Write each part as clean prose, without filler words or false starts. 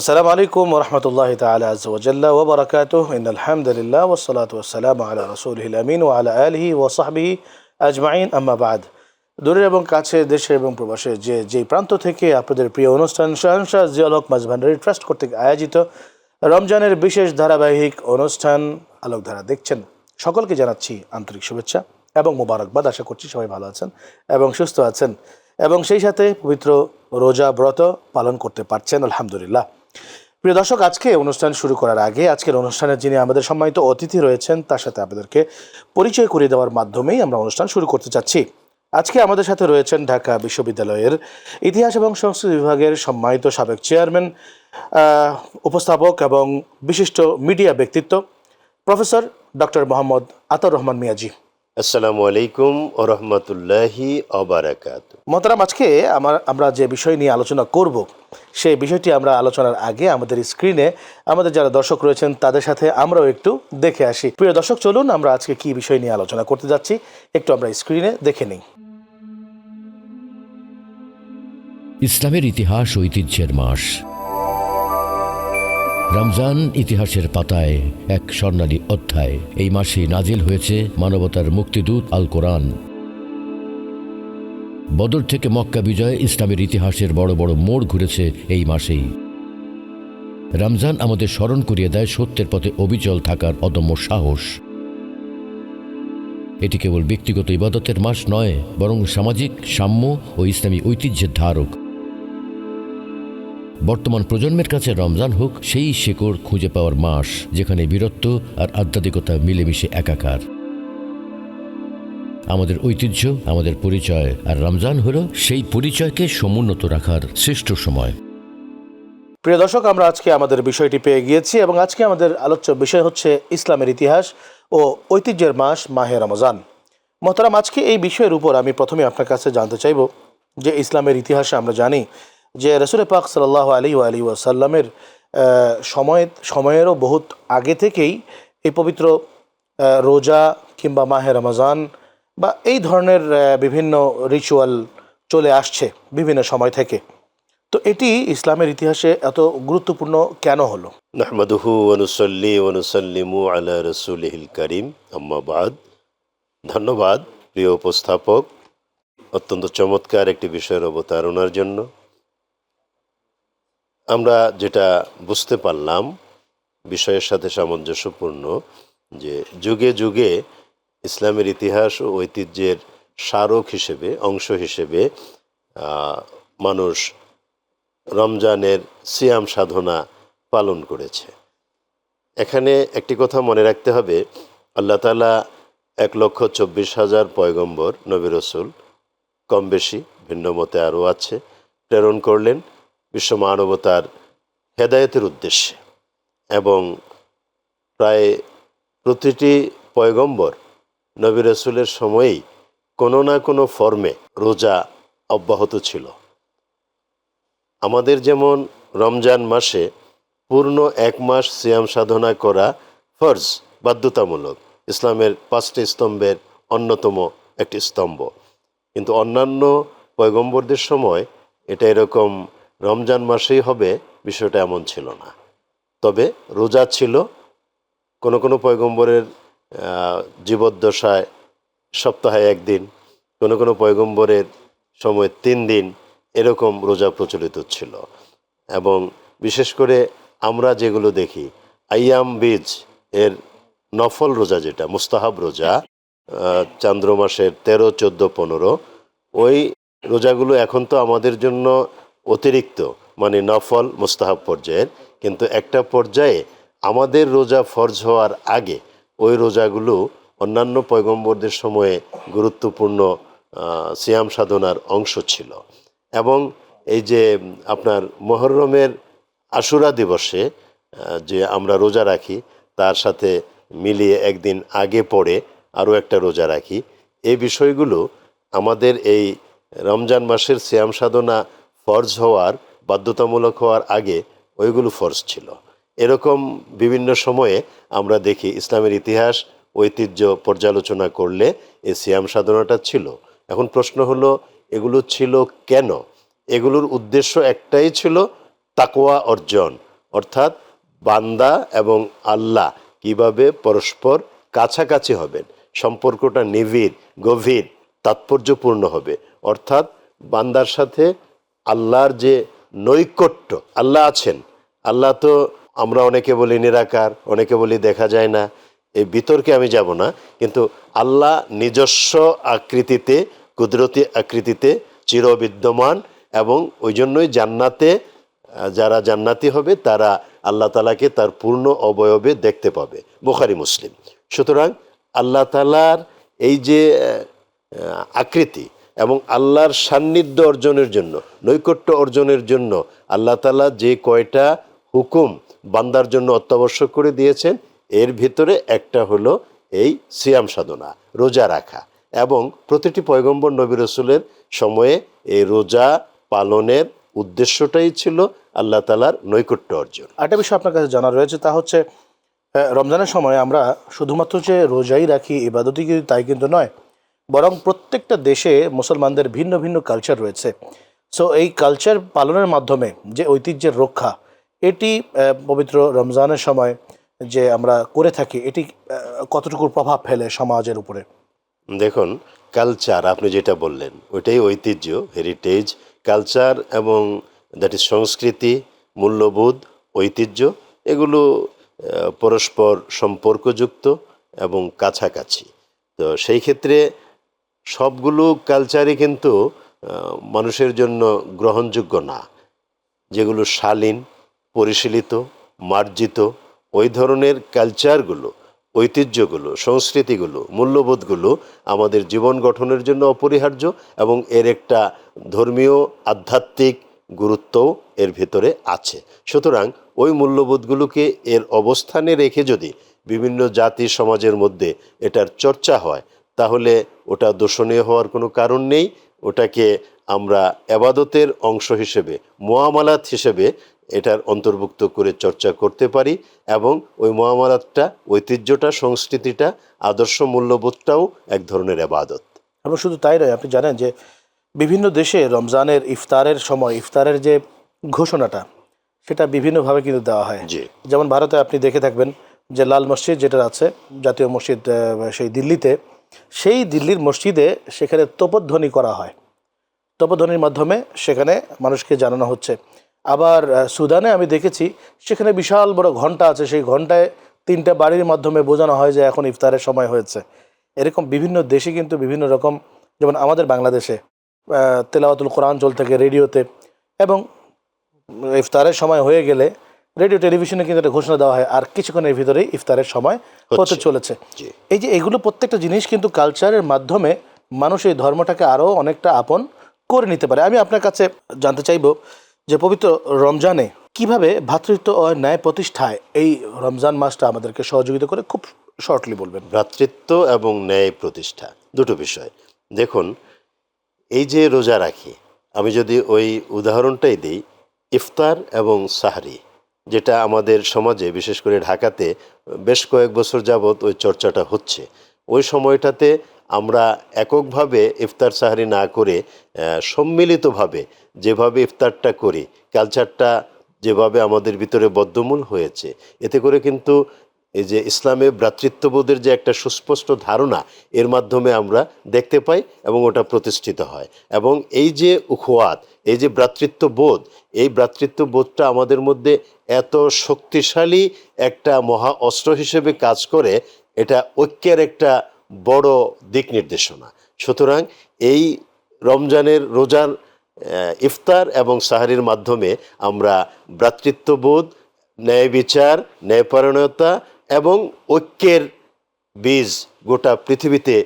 আসসালামু আলাইকুম ওয়া রাহমাতুল্লাহি তাআলা আযজা ওয়া জাল্লা ওয়া বারাকাতুহু ইন্নাল হামদুলিল্লাহ ওয়াস সালাতু ওয়াস সালামু আলা রাসূলিল আমিন ওয়া আলা আলিহি ওয়া সাহবিহি আজমাইন আম্মা বা'দ। দূরে এবং কাছে, দেশে এবং প্রবাসে যেই প্রান্ত থেকে আপনাদের প্রিয় অনুষ্ঠান শাহনশাহ জিয়াউল হক মাঝভান্ডারী ট্রাস্ট কর্তৃক আয়োজিত রমজানের বিশেষ ধারাবাহিক অনুষ্ঠান আলোকধারা দেখছেন, সকলকে জানাচ্ছি আন্তরিক শুভেচ্ছা এবং মোবারকবাদ। আশা করছি সবাই ভালো আছেন এবং সুস্থ আছেন এবং সেই সাথে পবিত্র রোজা ব্রত পালন করতে পারছেন আলহামদুলিল্লাহ। প্রিয় দর্শক, আজকে অনুষ্ঠান শুরু করার আগে আজকের অনুষ্ঠানে যিনি আমাদের সম্মানিত অতিথি রয়েছেন তার সাথে আপনাদেরকে পরিচয় করিয়ে দেওয়ার মাধ্যমেই আমরা অনুষ্ঠান শুরু করতে চাচ্ছি। আজকে আমাদের সাথে রয়েছেন ঢাকা বিশ্ববিদ্যালয়ের ইতিহাস এবং সংস্কৃতি বিভাগের সম্মানিত সাবেক চেয়ারম্যান, উপস্থাপক এবং বিশিষ্ট মিডিয়া ব্যক্তিত্ব প্রফেসর ডক্টর মোহাম্মদ আতাউর রহমান মিয়াজি। আসসালামু আলাইকুম ওয়া রাহমাতুল্লাহি ওয়া বারাকাতুহু। মোহতারাম, আজকে আমরা যে বিষয় নিয়ে আলোচনা করব সেই বিষয়টি আমরা আলোচনার আগে আমাদের স্ক্রিনে আমাদের যারা দর্শক রয়েছেন তাদের সাথে আমরাও একটু দেখে আসি। প্রিয় দর্শক, চলুন আমরা আজকে কি বিষয় নিয়ে আলোচনা করতে যাচ্ছি একটু আমরা স্ক্রিনে দেখে নিই। ইসলামের ইতিহাস ঐতিহ্যের মাস রমজান ইতিহাসের পাতায় এক স্বর্ণালী অধ্যায়। এই মাসে নাজিল হয়েছে মানবতার মুক্তিদূত আল কোরআন। বদর থেকে মক্কা বিজয় ইসলামের ইতিহাসের বড় বড় মোড় ঘুরেছে এই মাসেই। রমজান আমাদের স্মরণ করিয়ে দেয় সত্যের পথে অবিচল থাকার অদম্য সাহস। এটি কেবল ব্যক্তিগত ইবাদতের মাস নয়, বরং সামাজিক সাম্য ও ইসলামী ঐতিহ্যের ধারক। বর্তমান প্রজন্মের কাছে রমজান হোক সেই শেকড় খুঁজে পাওয়ার মাস, যেখানে বীরত্ব আর আধ্যাত্মিকতা মিলেমিশে একাকার। আমাদের ঐতিহ্য, আমাদের পরিচয়, আর রমজান হলো সেই পরিচয়কে সমুন্নত রাখার শ্রেষ্ঠ সময়। প্রিয় দর্শক, আমরা আজকে আমাদের বিষয়টি পেয়ে গিয়েছি এবং আজকে আমাদের আলোচ্য বিষয় হচ্ছে ইসলামের ইতিহাস ও ঐতিহ্যের মাস মাহে রমজান। মোহতারাম, আজকে এই বিষয়ের উপর আমি প্রথমে আপনার কাছে জানতে চাইব যে ইসলামের ইতিহাসে আমরা জানি যে রাসূল পাক সাল্লাল্লাহু আলাইহি ওয়াসাল্লামের সময়েরও বহুত আগে থেকেই এই পবিত্র রোজা কিংবা মাহে রমজান বা এই ধরনের বিভিন্ন রিচুয়াল চলে আসছে বিভিন্ন সময় থেকে। তো এটি ইসলামের ইতিহাসে এত গুরুত্বপূর্ণ কেন হলো? নাহমাদুহু ওয়া নুসাল্লি ওয়া নুসাল্লিমু আলা রাসূলিহিল কারীম, আম্মা বা'দ। ধন্যবাদ প্রিয় উপস্থাপক, অত্যন্ত চমৎকার একটি বিষয়ের অবতারণার জন্য। আমরা যেটা বুঝতে পারলাম বিষয়ের সাথে সামঞ্জস্যপূর্ণ যে যুগে যুগে ইসলামের ইতিহাস ও ঐতিহ্যের স্মারক হিসেবে, অংশ হিসেবে মানুষ রমজানের সিয়াম সাধনা পালন করেছে। এখানে একটি কথা মনে রাখতে হবে, আল্লাহ তাআলা 1,24,000 পয়গম্বর নবী রাসূল, কম বেশি ভিন্ন মতে আরও আছে, প্রেরণ করলেন বিশ্ব মানবতার হেদায়েতের উদ্দেশ্যে। এবং প্রায় প্রতিটি পয়গম্বর নবী রাসূলের সময়েই কোনো না কোনো ফর্মে রোজা অব্যাহত ছিল। আমাদের যেমন রমজান মাসে পূর্ণ এক মাস সিয়াম সাধনা করা ফরজ, বাধ্যতামূলক, ইসলামের 5টি স্তম্ভের অন্যতম একটি স্তম্ভ। কিন্তু অন্যান্য পয়গম্বরদের সময় এটা এরকম রমজান মাসেই হবে বিষয়টা এমন ছিল না। তবে রোজা ছিল কোনো কোনো পয়গম্বরের জীবদ্দশায় সপ্তাহে 1 দিন, কোনো কোনো পয়গম্বরের সময় 3 দিন, এরকম রোজা প্রচলিত ছিল। এবং বিশেষ করে আমরা যেগুলো দেখি আইয়াম বীজ এর নফল রোজা, যেটা মুস্তাহাব রোজা, চান্দ্র মাসের 13, 14, 15, ওই রোজাগুলো এখন তো আমাদের জন্য অতিরিক্ত, মানে নফল মুস্তাহাব পর্যায়ের, কিন্তু একটা পর্যায়ে আমাদের রোজা ফরজ হওয়ার আগে ওই রোজাগুলো অন্যান্য পয়গম্বরদের সময়ে গুরুত্বপূর্ণ সিয়াম সাধনার অংশ ছিল। এবং এই যে আপনার মুহররমের আশুরা দিবসে যে আমরা রোজা রাখি, তার সাথে মিলিয়ে একদিন আগে পড়ে আরও একটা রোজা রাখি, এই বিষয়গুলো আমাদের এই রমজান মাসের সিয়াম সাধনা ফরজ হওয়ার, বাধ্যতামূলক হওয়ার আগে ওইগুলো ফরজ ছিল। এরকম বিভিন্ন সময়ে আমরা দেখি ইসলামের ইতিহাস ঐতিহ্য পর্যালোচনা করলে এই সিয়াম সাধনাটা ছিল। এখন প্রশ্ন হলো, এগুলো ছিল কেন? এগুলোর উদ্দেশ্য একটাই ছিল, তাকওয়া অর্জন, অর্থাৎ বান্দা এবং আল্লাহ কিভাবে পরস্পর কাছাকাছি হবেন, সম্পর্কটা নিবিড়, গভীর, তাৎপর্যপূর্ণ হবে। অর্থাৎ বান্দার সাথে আল্লাহর যে নৈকট্য, আল্লাহ আছেন, আল্লাহ তো আমরা অনেকে বলি নিরাকার, অনেকে বলি দেখা যায় না, এই বিতর্কে আমি যাব না, কিন্তু আল্লাহ নিজস্ব আকৃতিতে, কুদরতি আকৃতিতে চিরবিদ্যমান, এবং ওই জন্যই জান্নাতে যারা জান্নাতি হবে তারা আল্লাহ তালাকে তার পূর্ণ অবয়বে দেখতে পাবে, বুখারী মুসলিম। সুতরাং আল্লাহ তালার এই যে আকৃতি এবং আল্লাহর সান্নিধ্য অর্জনের জন্য, নৈকট্য অর্জনের জন্য আল্লাহ তাআলা যে কয়টা হুকুম বান্দার জন্য অত্যাবশ্যক করে দিয়েছেন, এর ভিতরে একটা হলো এই সিয়াম সাধনা, রোজা রাখা। এবং প্রতিটি পয়গম্বর নবী রাসূলের সময়ে এই রোজা পালনের উদ্দেশ্যটাই ছিল আল্লাহ তাআলার নৈকট্য অর্জন। আরেকটা বিষয় আপনার কাছে জানা রয়েছে, তা হচ্ছে রমজানের সময় আমরা শুধুমাত্র যে রোজাই রাখি, ইবাদতই করি তাই কিন্তু নয়, বরং প্রত্যেকটা দেশে মুসলমানদের ভিন্ন ভিন্ন কালচার রয়েছে। সো এই কালচার পালনের মাধ্যমে যে ঐতিহ্যের রক্ষা, এটি পবিত্র রমজানের সময় যে আমরা করে থাকি, এটি কতটুকু প্রভাব ফেলে সমাজের উপরে? দেখুন, কালচার আপনি যেটা বললেন ওইটাই ঐতিহ্য, হেরিটেজ। কালচার এবং দ্যাট ইজ সংস্কৃতি, মূল্যবোধ, ঐতিহ্য, এগুলো পরস্পর সম্পর্কযুক্ত এবং কাছাকাছি। তো সেই ক্ষেত্রে সবগুলো কালচারই কিন্তু মানুষের জন্য গ্রহণযোগ্য না। যেগুলো শালীন, পরিশীলিত, মার্জিত, ওই ধরনের কালচারগুলো, ঐতিহ্যগুলো, সংস্কৃতিগুলো, মূল্যবোধগুলো আমাদের জীবন গঠনের জন্য অপরিহার্য, এবং এর একটা ধর্মীয় আধ্যাত্মিক গুরুত্বও এর ভিতরে আছে। সুতরাং ওই মূল্যবোধগুলোকে এর অবস্থানে রেখে যদি বিভিন্ন জাতি সমাজের মধ্যে এটার চর্চা হয়, তাহলে ওটা দূষণীয় হওয়ার কোনো কারণ নেই। ওটাকে আমরা এবাদতের অংশ হিসেবে, মুআমালাত হিসেবে এটার অন্তর্ভুক্ত করে চর্চা করতে পারি, এবং ওই মুআমালাতটা, ঐতিহ্যটা, সংস্কৃতিটা, আদর্শ মূল্যবোধটাও এক ধরনের এবাদত। এবং শুধু তাই নয়, আপনি জানেন যে বিভিন্ন দেশে রমজানের ইফতারের সময় ইফতারের যে ঘোষণাটা, সেটা বিভিন্নভাবে কিন্তু দেওয়া হয়। জি, যেমন ভারতে আপনি দেখে থাকবেন যে লাল মসজিদ যেটা আছে, জাতীয় মসজিদ সেই দিল্লিতে, সেই দিল্লির মসজিদে সেখানে তোপধ্বনি করা হয়, তোপধ্বনির মাধ্যমে সেখানে মানুষকে জানানো হচ্ছে। আবার সুদানে আমি দেখেছি সেখানে বিশাল বড় ঘন্টা আছে, সেই ঘন্টায় 3টা বাড়ির মাধ্যমে বোঝানো হয় যে এখন ইফতারের সময় হয়েছে। এরকম বিভিন্ন দেশে কিন্তু বিভিন্ন রকম, যেমন আমাদের বাংলাদেশে তেলাওয়াতুল কোরআন চলতে থাকে রেডিওতে, এবং ইফতারের সময় হয়ে গেলে রেডিও টেলিভিশনে কিন্তু একটা ঘোষণা দেওয়া হয়, আর কিছুক্ষণের ভিতরেই ইফতারের সময় হতে চলেছে। এই যে এগুলো প্রত্যেকটা জিনিস কিন্তু কালচারের মাধ্যমে মানুষ এই ধর্মটাকে আরও অনেকটা আপন করে নিতে পারে। আমি আপনার কাছে জানতে চাইব যে পবিত্র রমজানে কিভাবে ভ্রাতৃত্ব ও ন্যায় প্রতিষ্ঠায় এই রমজান মাসটা আমাদেরকে সহযোগিতা করে, খুব শর্টলি বলবেন। ভ্রাতৃত্ব এবং ন্যায় প্রতিষ্ঠা দুটো বিষয়। দেখুন, এই যে রোজা রাখি, আমি যদি ওই উদাহরণটাই দিই, ইফতার এবং সাহরি, যেটা আমাদের সমাজে বিশেষ করে ঢাকাতে বেশ কয়েক বছর যাবৎ ওই চর্চাটা হচ্ছে, ওই সময়টাতে আমরা এককভাবে ইফতার সাহরি না করে সম্মিলিতভাবে যেভাবে ইফতারটা করি, কালচারটা যেভাবে আমাদের ভিতরে বদ্ধমূল হয়েছে, এতে করে কিন্তু এই যে ইসলামে ভ্রাতৃত্ববোধের যে একটা সুস্পষ্ট ধারণা, এর মাধ্যমে আমরা দেখতে পাই এবং ওটা প্রতিষ্ঠিত হয়। এবং এই যে উখওয়াত, এই যে ভ্রাতৃত্ববোধ, এই ভ্রাতৃত্ববোধটা আমাদের মধ্যে এত শক্তিশালী একটা মহা অস্ত্র হিসেবে কাজ করে, এটা ঐক্যের একটা বড় দিক নির্দেশনা। সুতরাং এই রমজানের রোজার ইফতার এবং সাহরির মাধ্যমে আমরা ভ্রাতৃত্ববোধ, ন্যায় বিচার, ন্যায়পরায়ণতা এবং ঐক্যের বীজ গোটা পৃথিবীতে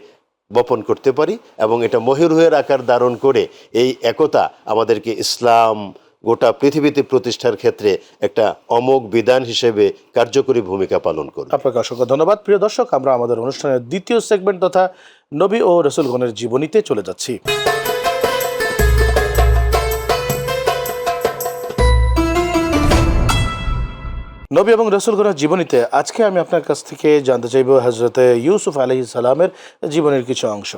বপন করতে পারি, এবং এটা মহিরুহের আকার ধারণ করে এই একতা আমাদেরকে ইসলাম গোটা পৃথিবীতে প্রতিষ্ঠার ক্ষেত্রে একটা অমোঘ বিধান হিসেবে কার্যকরী ভূমিকা পালন করবে। আপনাকে অসংখ্য ধন্যবাদ। প্রিয় দর্শক, আমরা আমাদের অনুষ্ঠানের দ্বিতীয় সেগমেন্ট তথা নবী ও রসুলগণের জীবনীতে চলে যাচ্ছি। নবী এবং রসুলগণের জীবনীতে আজকে আমি আপনার কাছ থেকে জানতে চাইব হযরতে ইউসুফ আলাইহিস সালামের জীবনের কিছু অংশ।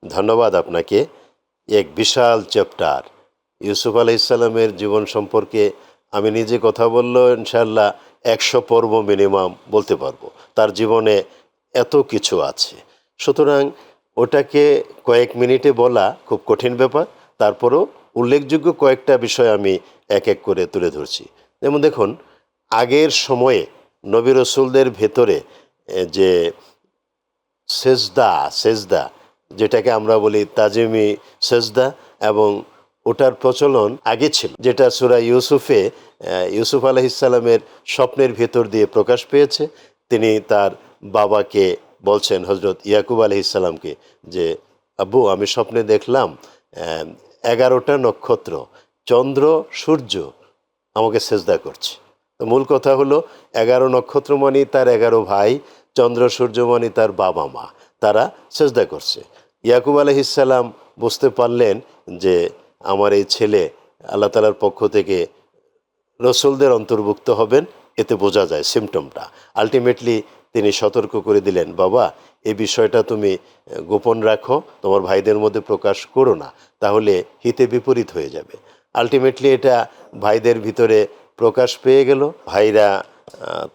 ধন্যবাদ আপনাকে। এক বিশাল চ্যাপ্টার ইউসুফ আলাইহিস সালামের জীবন সম্পর্কে আমি নিজে কথা বললো ইনশাল্লাহ 100 পর্ব মিনিমাম বলতে পারবো। তার জীবনে এত কিছু আছে, সুতরাং ওটাকে কয়েক মিনিটে বলা খুব কঠিন ব্যাপার। তারপরেও উল্লেখযোগ্য কয়েকটা বিষয় আমি এক এক করে তুলে ধরছি। যেমন দেখুন, আগের সময়ে নবী রসুলদের ভেতরে যে সেজদা যেটাকে আমরা বলি তাজিমি সেজদা, এবং ওটার প্রচলন আগে ছিল, যেটা সূরা ইউসুফে ইউসুফ আলাইহিসসালামের স্বপ্নের ভেতর দিয়ে প্রকাশ পেয়েছে। তিনি তার বাবাকে বলছেন, হজরত ইয়াকুব আলাইহিসসালামকে, যে আব্বু, আমি স্বপ্নে দেখলাম 11টা নক্ষত্র, চন্দ্র, সূর্য আমাকে সেজদা করছে। তো মূল কথা হলো 11 নক্ষত্র মানে তার 11 ভাই, চন্দ্র সূর্য মানে তার বাবা মা, তারা সেজদা করছে। ইয়াকুব আলাইহিসসালাম বুঝতে পারলেন যে আমার এই ছেলে আল্লাহ তাআলার পক্ষ থেকে রসুলদের অন্তর্ভুক্ত হবেন, এতে বোঝা যায় সিমটমটা। আলটিমেটলি তিনি সতর্ক করে দিলেন, বাবা, এই বিষয়টা তুমি গোপন রাখো, তোমার ভাইদের মধ্যে প্রকাশ করো না, তাহলে হিতে বিপরীত হয়ে যাবে। আলটিমেটলি এটা ভাইদের ভিতরে প্রকাশ পেয়ে গেল। ভাইরা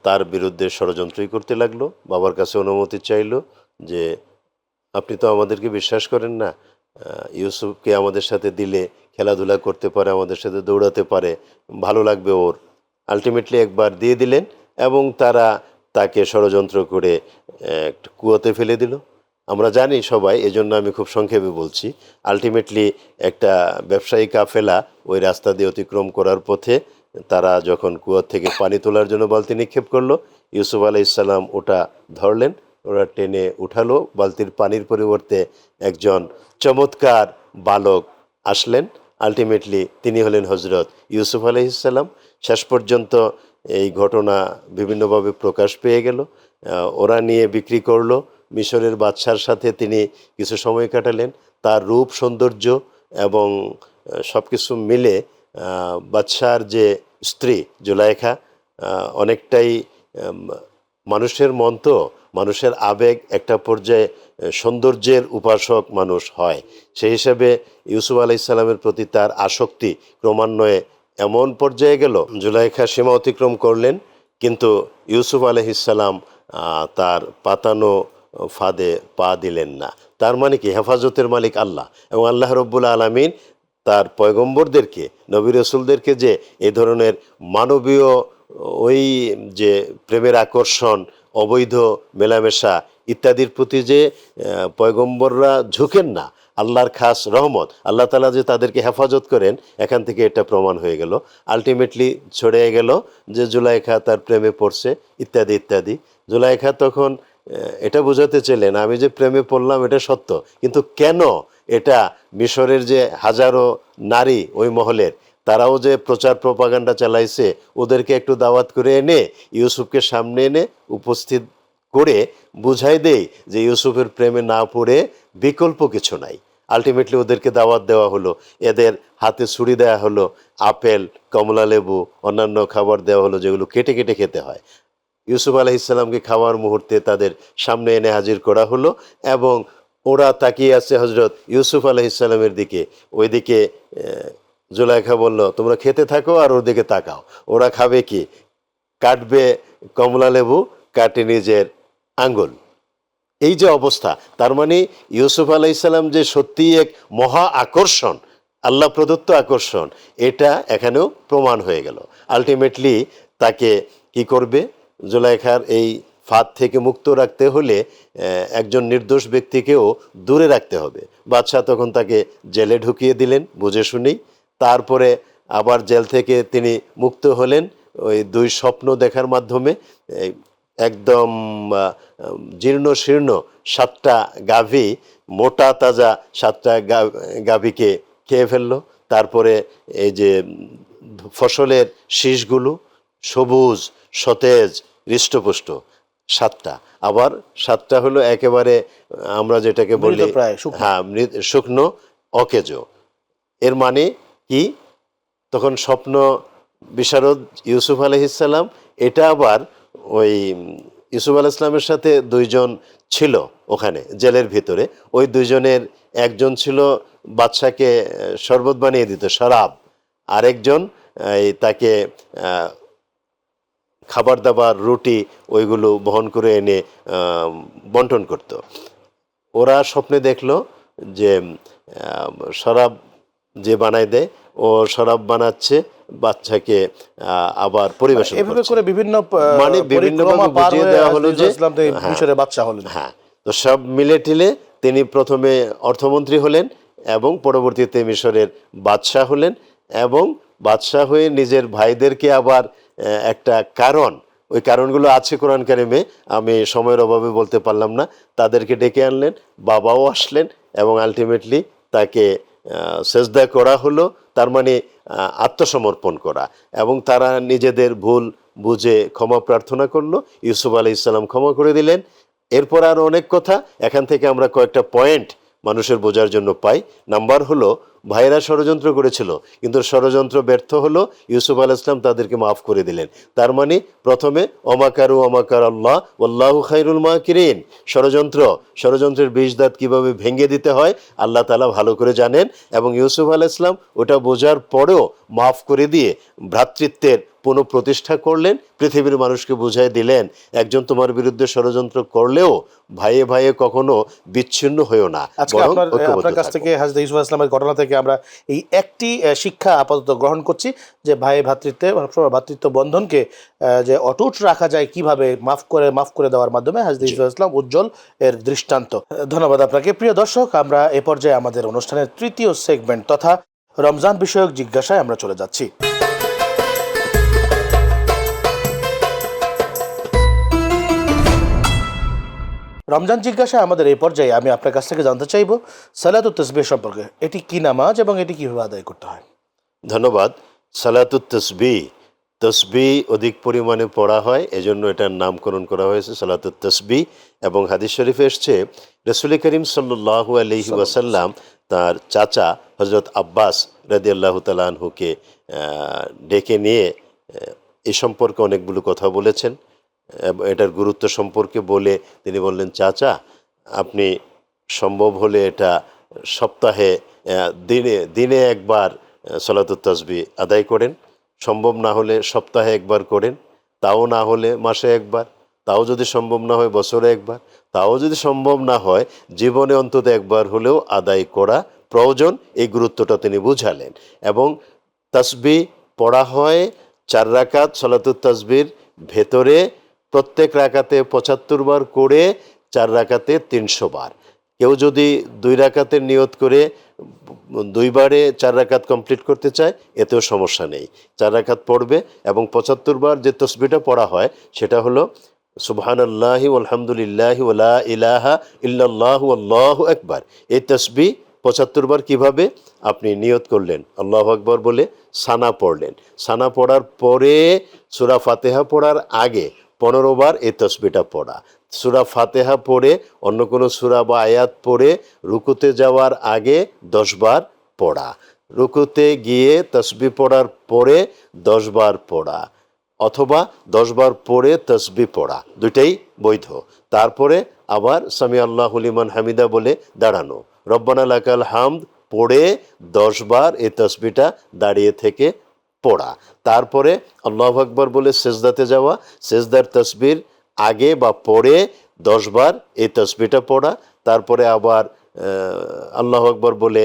তার বিরুদ্ধে ষড়যন্ত্রই করতে লাগলো। বাবার কাছে অনুমতি চাইলো যে আপনি তো আমাদেরকে বিশ্বাস করেন না, ইউসুফকে আমাদের সাথে দিলে খেলাধুলা করতে পারে, আমাদের সাথে দৌড়াতে পারে, ভালো লাগবে ওর। আলটিমেটলি একবার দিয়ে দিলেন এবং তারা তাকে ষড়যন্ত্র করে একটা কুয়োতে ফেলে দিল। আমরা জানি সবাই, এজন্য আমি খুব সংক্ষেপে বলছি। আলটিমেটলি একটা ব্যবসায়ী কাফেলা ওই রাস্তা দিয়ে অতিক্রম করার পথে তারা যখন কুয়া থেকে পানি তোলার জন্য বালতি নিক্ষেপ করলো, ইউসুফ আলাইহিসসালাম ওটা ধরলেন, ওরা টেনে উঠালো। বালতির পানির পরিবর্তে একজন চমৎকার বালক আসলেন। আলটিমেটলি তিনি হলেন হজরত ইউসুফ আলাইহিসসালাম। শেষ পর্যন্ত এই ঘটনা বিভিন্নভাবে প্রকাশ পেয়ে গেল। ওরা নিয়ে বিক্রি করলো। মিশরের বাদশার সাথে তিনি কিছু সময় কাটালেন। তার রূপ, সৌন্দর্য এবং সব কিছু মিলে বাদশার যে স্ত্রী জুলাইখা অনেকটাই মানুষের মন তো, মানুষের আবেগ একটা পর্যায়ে সৌন্দর্যের উপাসক মানুষ হয়। সেই হিসাবে ইউসুফ আলাইহিসসালামের প্রতি তার আসক্তি ক্রমান্বয়ে এমন পর্যায়ে গেল, জুলাইখা সীমা অতিক্রম করলেন, কিন্তু ইউসুফ আলাইহিসসালাম তার পাতানো ফাঁদে পা দিলেন না। তার মানে কি, হেফাজতের মালিক আল্লাহ, এবং আল্লাহ রব্বুল আলামিন তার পয়গম্বরদেরকে, নবী রসুলদেরকে যে এই ধরনের মানবীয় ওই যে প্রেমের আকর্ষণ, অবৈধ মেলামেশা ইত্যাদির প্রতি যে পয়গম্বররা ঝুঁকেন না, আল্লাহর খাস রহমত, আল্লাহ তাআলা যে তাদেরকে হেফাজত করেন, এখান থেকে এটা প্রমাণ হয়ে গেল। আলটিমেটলি ছড়ে গেল যে জুলাইখা তার প্রেমে পড়ছে ইত্যাদি ইত্যাদি। জুলাইখা তখন এটা বোঝাতে চাইলেন, আমি যে প্রেমে পড়লাম এটা সত্য, কিন্তু কেন এটা মিশরের যে হাজারো নারী ওই মহলের, তারাও যে প্রচার প্রপাগান্ডা চালাইছে, ওদেরকে একটু দাওয়াত করে এনে ইউসুফকে সামনে এনে উপস্থিত করে বুঝাই দেই যে ইউসুফের প্রেমে না পড়ে বিকল্প কিছু নাই। আলটিমেটলি ওদেরকে দাওয়াত দেওয়া হলো, এদের হাতে ছুরি দেওয়া হলো, আপেল, কমলা লেবু, অন্যান্য খাবার দেওয়া হলো যেগুলো কেটে কেটে খেতে হয়। ইউসুফ আলাইহিসসালামকে খাওয়ার মুহূর্তে তাদের সামনে এনে হাজির করা হলো, এবং ওরা তাকিয়ে আছে হজরত ইউসুফ আলাইহিসসালামের দিকে। ওইদিকে জুলাইখা বলল, তোমরা খেতে থাকো আর ওর দিকে তাকাও। ওরা খাবে কি? কাটবে কমলা লেবু, কাটে নিজের আঙ্গুল। এই যে অবস্থা, তার মানে ইউসুফ আলাইহিসসালাম যে সত্যিই এক মহা আকর্ষণ, আল্লাহ প্রদত্ত আকর্ষণ, এটা এখানেও প্রমাণ হয়ে গেল। আলটিমেটলি তাকে কি করবে? জুলাইখার এই ফাঁদ থেকে মুক্ত রাখতে হলে একজন নির্দোষ ব্যক্তিকেও দূরে রাখতে হবে। বাদশাহ তখন তাকে জেলে ঢুকিয়ে দিলেন বুঝে শুনেই। তারপরে আবার জেল থেকে তিনি মুক্ত হলেন ওই 2 স্বপ্ন দেখার মাধ্যমে। একদম জীর্ণ শীর্ণ 7টা গাভী, মোটা তাজা 7টা গাভীকে খেয়ে ফেললো। তারপরে এই যে ফসলের শীষগুলো সবুজ, সতেজ, হৃষ্টপুষ্ট 7টা, আবার 7টা হলো একেবারে আমরা যেটাকে বলি হ্যাঁ শুকনো, অকেজো। এর মানে কি? তখন স্বপ্ন বিশারদ ইউসুফ আলাইহিসসালাম, এটা আবার ওই ইউসুফ আলাইহিস সালামের সাথে 2 জন ছিল ওখানে জেলের ভিতরে। ওই 2 জনের একজন ছিল বাদশাকে শরবত বানিয়ে দিত, শরাব, আরেকজন তাকে খাবার দাবার রুটি ওইগুলো বহন করে এনে বন্টন করত। ওরা স্বপ্নে দেখলো যে শরাব যে বানায় দেয় ও শরাব বানাচ্ছে, বাচ্চাকে আবার পরিবেশন এভাবে করছে। করে বিভিন্ন মানে বিভিন্নভাবে পরিক্রমা পার বুঝিয়ে হয়ে দেওয়া আজ হলো নবী যে ইসলাম মিশরের বাদশা হলেন। হ্যাঁ, তো সব মিলে টিলে তিনি প্রথমে অর্থমন্ত্রী হলেন এবং পরবর্তীতে মিশরের বাদশাহ হলেন, এবং বাদশাহ হয়ে নিজের ভাইদেরকে আবার একটা কারণ, ওই কারণগুলো আছে কোরআন কারিমে, আমি সময়ের অভাবে বলতে পারলাম না, তাদেরকে ডেকে আনলেন, বাবাও আসলেন এবং আলটিমেটলি তাকে সেজদা করা হলো, তার মানে আত্মসমর্পণ করা, এবং তারা নিজেদের ভুল বুঝে ক্ষমা প্রার্থনা করলো, ইউসুফ আলাইহিস সালাম ক্ষমা করে দিলেন। এরপর আরও অনেক কথা, এখান থেকে আমরা কয়েকটা পয়েন্ট মানুষের বোঝার জন্য পাই। নাম্বার হলো, ভাইয়েরা ষড়যন্ত্র করেছিল কিন্তু ষড়যন্ত্র ব্যর্থ হলো, ইউসুফ আলাইহিস সালাম তাদেরকে মাফ করে দিলেন। তার মানে প্রথমে অমাকারু অমাকার আল্লাহ ওয়াল্লাহু খায়রুল মাকিরিন, ষড়যন্ত্রের বিষ দাঁত কীভাবে ভেঙে দিতে হয় আল্লাহ তাআলা ভালো করে জানেন, এবং ইউসুফ আলাইহিস সালাম ওটা বোঝার পরেও মাফ করে দিয়ে ভ্রাতৃত্বের পুনঃপ্রতিষ্ঠা করলেন, পৃথিবীর মানুষকে বুঝাই দিলেন একজন তোমার বিরুদ্ধে ষড়যন্ত্র করলেও ভাইয়ে ভাইয়ে কখনো বিচ্ছিন্ন হয়েও না, আজকে বরং আপনার ঐক্যবদ্ধ কাছ থাকো। থেকে হযরত ইউসুফ আলাইহিস সালামের ঘটনা থেকে আমরা এই একটি শিক্ষা আপাতত গ্রহণ করছি যে ভাই ভ্রাতৃত্ব বন্ধনকে যে অটুট রাখা যায় কিভাবে, মাফ করে দেওয়ার মাধ্যমে হযরত ইউসুফ আলাইহিস সালাম উজ্জ্বল এর দৃষ্টান্ত। ধন্যবাদ আপনাকে। প্রিয় দর্শক, আমরা এ পর্যায়ে আমাদের অনুষ্ঠানের তৃতীয় সেগমেন্ট তথা রমজান বিষয়ক জিজ্ঞাসায় আমরা চলে যাচ্ছি। রমজান জিজ্ঞাসা আমাদের এই পর্যায়ে আমি আপনার কাছ থেকে জানতে চাইব সালাতুত তাসবিহ সম্পর্কে। এটি কি নামাজ এবং এটি কিভাবে আদায় করতে হয়? ধন্যবাদ। সালাতুত তাসবিহ, তসবিহ অধিক পরিমাণে পড়া হয়, এজন্য এটার নামকরণ করা হয়েছে সালাতুত তাসবিহ। এবং হাদিস শরীফে এসছে রাসূল করিম সাল্লাল্লাহু আলাইহি ওয়াসাল্লাম তার চাচা হযরত আব্বাস রাদিয়াল্লাহু তাআলা আনহুকে ডেকে নিয়ে এ সম্পর্কে অনেকগুলো কথা বলেছেন। এটার গুরুত্ব সম্পর্কে বলে তিনি বললেন, চাচা আপনি সম্ভব হলে এটা সপ্তাহে দিনে একবার সালাতুত তাসবিহ আদায় করেন, সম্ভব না হলে সপ্তাহে একবার করেন, তাও না হলে মাসে একবার, তাও যদি সম্ভব না হয় বছরে একবার, তাও যদি সম্ভব না হয় জীবনে অন্তত একবার হলেও আদায় করা প্রয়োজন, এই গুরুত্বটা তিনি বুঝালেন। এবং তাসবিহ পড়া হয় 4 রাকাত সালাতুত তাসবিহর ভেতরে, প্রত্যেক রাকাতে 75 বার করে, 4 রাকাতে 300 বার। কেউ যদি 2 রাকাতের নিয়ত করে 2 বারে 4 রাকাত কমপ্লিট করতে চায়, এতেও সমস্যা নেই, 4 রাকাত পড়বে। এবং 75 বার যে তাসবিহটা পড়া হয় সেটা হলো সুবহানাল্লাহি ওয়ালহামদুলিল্লাহি ওয়ালা ইলাহা ইল্লাল্লাহু আল্লাহু আকবার। এই তাসবিহ 75 বার কিভাবে? আপনি নিয়ত করলেন, আল্লাহু আকবার বলে সানা পড়লেন, সানা পড়ার পরে সূরা ফাতিহা পড়ার আগে 15 বার এই তাসবিহটা পড়া, সূরা ফাতিহা পড়ে অন্য কোনো সূরা বা আয়াত পড়ে রুকুতে যাওয়ার আগে 10 বার পড়া, রুকুতে গিয়ে তাসবিহ পড়ার পরে 10 বার পড়া, অথবা 10 বার পড়ে তাসবিহ পড়া, দুইটাই বৈধ। তারপরে আবার সামি আল্লাহু লিমান হামিদা বলে দাঁড়ানো, রব্বানা লাকাল হামদ পড়ে 10 বার এই তাসবিহটা দাঁড়িয়ে থেকে পড়া। তারপরে আল্লাহু আকবার বলে সেজদাতে যাওয়া, সেজদার তাসবিহর আগে বা পরে 10 বার এই তাসবিহটা পড়া। তারপরে আবার আল্লাহু আকবার বলে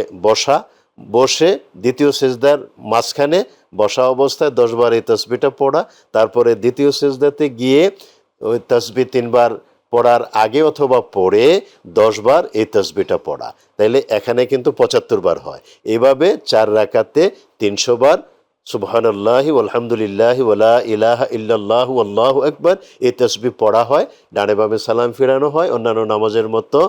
বসে দ্বিতীয় সেজদার মাঝখানে বসা অবস্থায় 10 বার এই তাসবিহটা পড়া। তারপরে দ্বিতীয় সেজদাতে গিয়ে ওই তাসবিহ 3 বার পড়ার আগে অথবা পরে 10 বার এই তাসবিহটা পড়া, তাইলে এখানে কিন্তু 75 বার হয়। এইভাবে 4 রাকাতে 300 বার সুবহানাল্লাহি ওয়ালহামদুলিল্লাহি ওয়ালা ইলাহা ইল্লাল্লাহু আল্লাহু আকবার এই তাসবিহ পড়া হয়, ডানে বামে সালাম ফিরানো হয় অন্যান্য নামাজের মতো।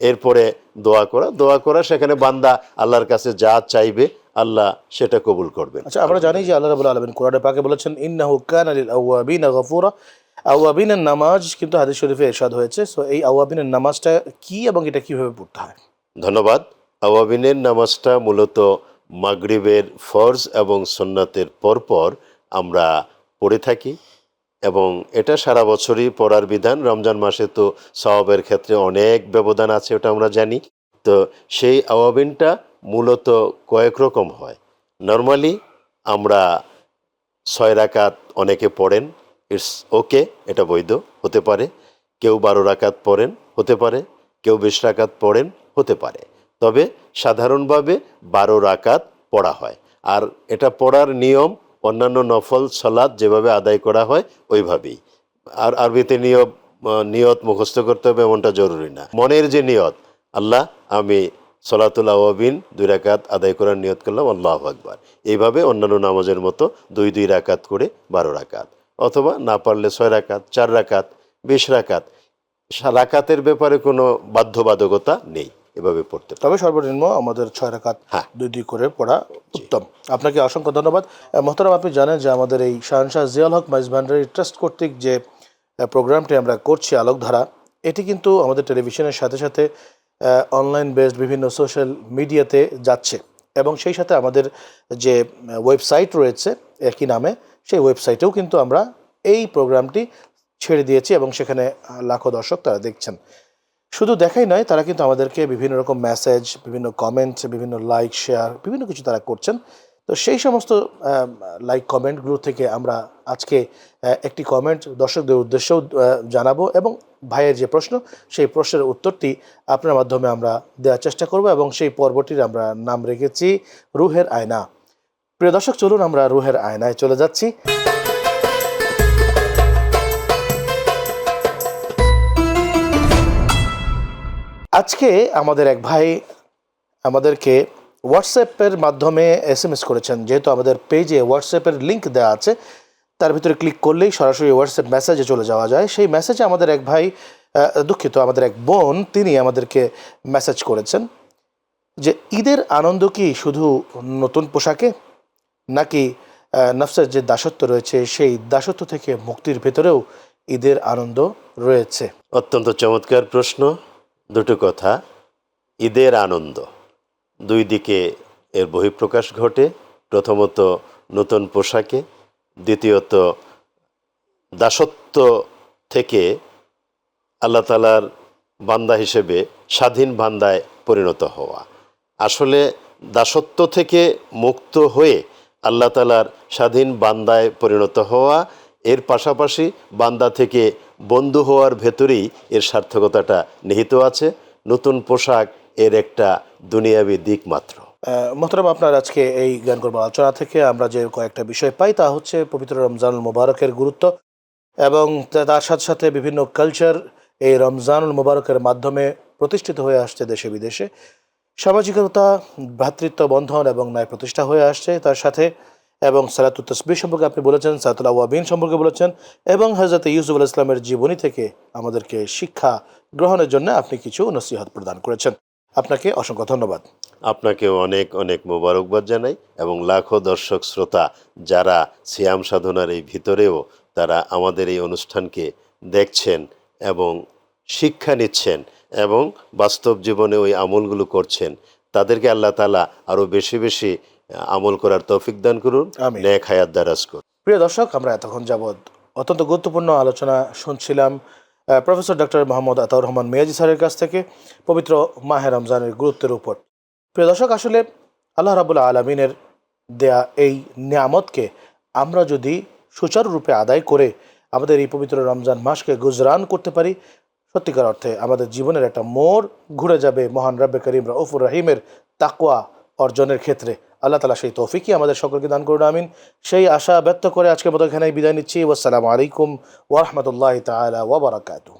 এরপরে দোয়া করা, সেখানে বান্দা আল্লাহর কাছে যা চাইবে আল্লাহ সেটা কবুল করবেন। আচ্ছা, আমরা জানি যে আল্লাহ রাব্বুল আলামিন কোরআনে পাকে বলেছেন ইন্নাহু কানা লিল আওয়াবিনা গফুরা। আওয়াবিনের নামাজ কিন্তু হাদিস শরীফে ইরশাদ হয়েছে। সো এই আওয়াবিনের নামাজটা কি এবং এটা কিভাবে পড়তে হয়? ধন্যবাদ। আওয়াবিনের নামাজটা মূলত মাগরিবের ফরজ এবং সুন্নাতের পরপর আমরা পড়ে থাকি, এবং এটা সারা বছরই পড়ার বিধান। রমজান মাসে তো সওয়াবের ক্ষেত্রে অনেক ব্যবধান আছে, ওটা আমরা জানি। তো সেই আওয়াবিনটা মূলত কয়েক রকম হয়। নর্মালি আমরা 6 রাকাত অনেকে পড়েন, ইটস ওকে, এটা বৈধ হতে পারে। কেউ 12 রাকাত পড়েন, হতে পারে। কেউ 20 রাকাত পড়েন, হতে পারে। তবে সাধারণভাবে 12 রাকাত পড়া হয়। আর এটা পড়ার নিয়ম অন্যান্য নফল সালাত যেভাবে আদায় করা হয় ওইভাবেই। আর আরবিতে নিয়ত মুখস্থ করতে হবে এমনটা জরুরি না। মনের যে নিয়ত, আল্লাহ আমি সলাতুল আওয়াবিন 2 রাকাত আদায় করার নিয়ত করলাম, আল্লাহু আকবার, এইভাবে অন্যান্য নামাজের মতো 2 রাকাত করে 12 রাকাত, অথবা না পারলে 6 রাকাত, 4 রাকাত, 20 রাকাত। রাকাতের ব্যাপারে কোনো বাধ্যবাধকতা নেই, এভাবে পড়তে পারে। তবে সর্বনিম্ন আমাদের 6 রাকাত হ্যাঁ। 2 করে পড়া উত্তম। আপনাকে অসংখ্য ধন্যবাদ। মোহতারাম, আপনি জানেন যে আমাদের এই শাহনশাহ জিয়াউল হক মাইজ ভান্ডারী ট্রাস্ট কর্তৃক যে প্রোগ্রামটি আমরা করছি আলোকধারা, এটি কিন্তু আমাদের টেলিভিশনের সাথে সাথে অনলাইন বেসড বিভিন্ন সোশ্যাল মিডিয়াতে যাচ্ছে, এবং সেই সাথে আমাদের যে ওয়েবসাইট রয়েছে একই নামে, সেই ওয়েবসাইটেও কিন্তু আমরা এই প্রোগ্রামটি ছেড়ে দিয়েছি, এবং সেখানে লাখো দর্শক তারা দেখছেন। শুধু দেখাই নয়, তারা কিন্তু আমাদেরকে বিভিন্ন রকম মেসেজ, বিভিন্ন কমেন্ট, বিভিন্ন লাইক, শেয়ার, বিভিন্ন কিছু তারা করছেন। তো সেই সমস্ত লাইক কমেন্টগুলো থেকে আমরা আজকে একটি কমেন্ট দর্শকদের উদ্দেশ্যেও জানাবো, এবং ভাইয়ের যে প্রশ্ন, সেই প্রশ্নের উত্তরটি আপনার মাধ্যমে আমরা দেওয়ার চেষ্টা করব, এবং সেই পর্বটির আমরা নাম রেখেছি রুহের আয়না। প্রিয় দর্শক, চলুন আমরা রুহের আয়নায় চলে যাচ্ছি। আজকে আমাদের এক ভাই আমাদেরকে হোয়াটসঅ্যাপের মাধ্যমে SMS করেছেন। যেহেতু আমাদের পেজে হোয়াটসঅ্যাপের লিঙ্ক দেওয়া আছে, তার ভিতরে ক্লিক করলেই সরাসরি হোয়াটসঅ্যাপ মেসেজে চলে যাওয়া যায়। সেই মেসেজে আমাদের এক ভাই, দুঃখিত, আমাদের এক বোন, তিনি আমাদেরকে মেসেজ করেছেন যে ঈদের আনন্দ কি শুধু নতুন পোশাকে, নাকি নফসের যে দাসত্ব রয়েছে সেই দাসত্ব থেকে মুক্তির ভেতরেও ঈদের আনন্দ রয়েছে। অত্যন্ত চমৎকার প্রশ্ন। দুটো কথা, ঈদের আনন্দ, দুই দিকে এর বহিঃপ্রকাশ ঘটে। প্রথমত নতুন পোশাকে, দ্বিতীয়ত দাসত্ব থেকে আল্লাহ তাআলার বান্দা হিসেবে স্বাধীন বান্দায় পরিণত হওয়া। আসলে দাসত্ব থেকে মুক্ত হয়ে আল্লাহ তাআলার স্বাধীন বান্দায় পরিণত হওয়া, এর পাশাপাশি বান্দা থেকে বন্ধু হওয়ার ভেতরেই এর সার্থকতাটা নিহিত আছে। নতুন পোশাক এর একটা দুনিয়াবী দিক মাত্র। মোহতারাম, আপনার আজকে এই জ্ঞান করব আলোচনা থেকে আমরা যে কয়েকটা বিষয় পাই, তা হচ্ছে পবিত্র রমজানুল মুবারকের গুরুত্ব, এবং তার সাথে সাথে বিভিন্ন কালচার এই রমজানুল মুবারকের মাধ্যমে প্রতিষ্ঠিত হয়ে আসছে দেশে বিদেশে। সামাজিকতা, ভ্রাতৃত্ব বন্ধন এবং ন্যায় প্রতিষ্ঠা হয়ে আসছে তার সাথে। এবং সালাতুত তাসবিহ সম্পর্কে আপনি বলেছেন, সালাতুল আওয়াবিন সম্পর্কে বলেছেন, এবং হযরত ইউসুফ আলাইহিস সালামের জীবনী থেকে আমাদেরকে শিক্ষা গ্রহণের জন্য আপনি কিছু নসিহত প্রদান করেছেন। আপনাকে অসংখ্য ধন্যবাদ। আপনাকেও অনেক অনেক মোবারকবাদ জানাই, এবং লাখো দর্শক শ্রোতা যারা সিয়াম সাধনার এই ভিতরেও তারা আমাদের এই অনুষ্ঠানকে দেখছেন এবং শিক্ষা নিচ্ছেন এবং বাস্তব জীবনে ওই আমলগুলো করছেন, তাদেরকে আল্লাহ তাআলা আরও বেশি বেশি আমল করার তৌফিক দান করুন, আমিন। নেক হায়াত দারাজ করুন। প্রিয় দর্শক, আমরা এতক্ষণ যাবৎ অত্যন্ত গুরুত্বপূর্ণ আলোচনা শুনছিলাম প্রফেসর ডক্টর মোহাম্মদ আতাউর রহমান মিয়াজি স্যারের কাছ থেকে পবিত্র মাহে রমজানের গুরুত্বের উপর। প্রিয় দর্শক, আসলে আল্লাহ রাব্বুল আলামিনের দেয়া এই নিয়ামতকে আমরা যদি সুচারুরূপে আদায় করে আমাদের এই পবিত্র রমজান মাসকে গুজরান করতে পারি, সত্যিকার অর্থে আমাদের জীবনের একটা মোড় ঘুরে যাবে মহান রব্বে করিম রউফুর রহিমের তাকওয়া অর্জনের ক্ষেত্রে। আল্লাহ তাআলা সেই তৌফিকই আমাদের সকলকে দান করুন, আমিন। সেই আশা ব্যক্ত করে আজকের মতো এখানেই বিদায় নিচ্ছি। ওয়াসসালামু আলাইকুম ওয়া রাহমাতুল্লাহি তাআলা ওয়া বারাকাতুহু।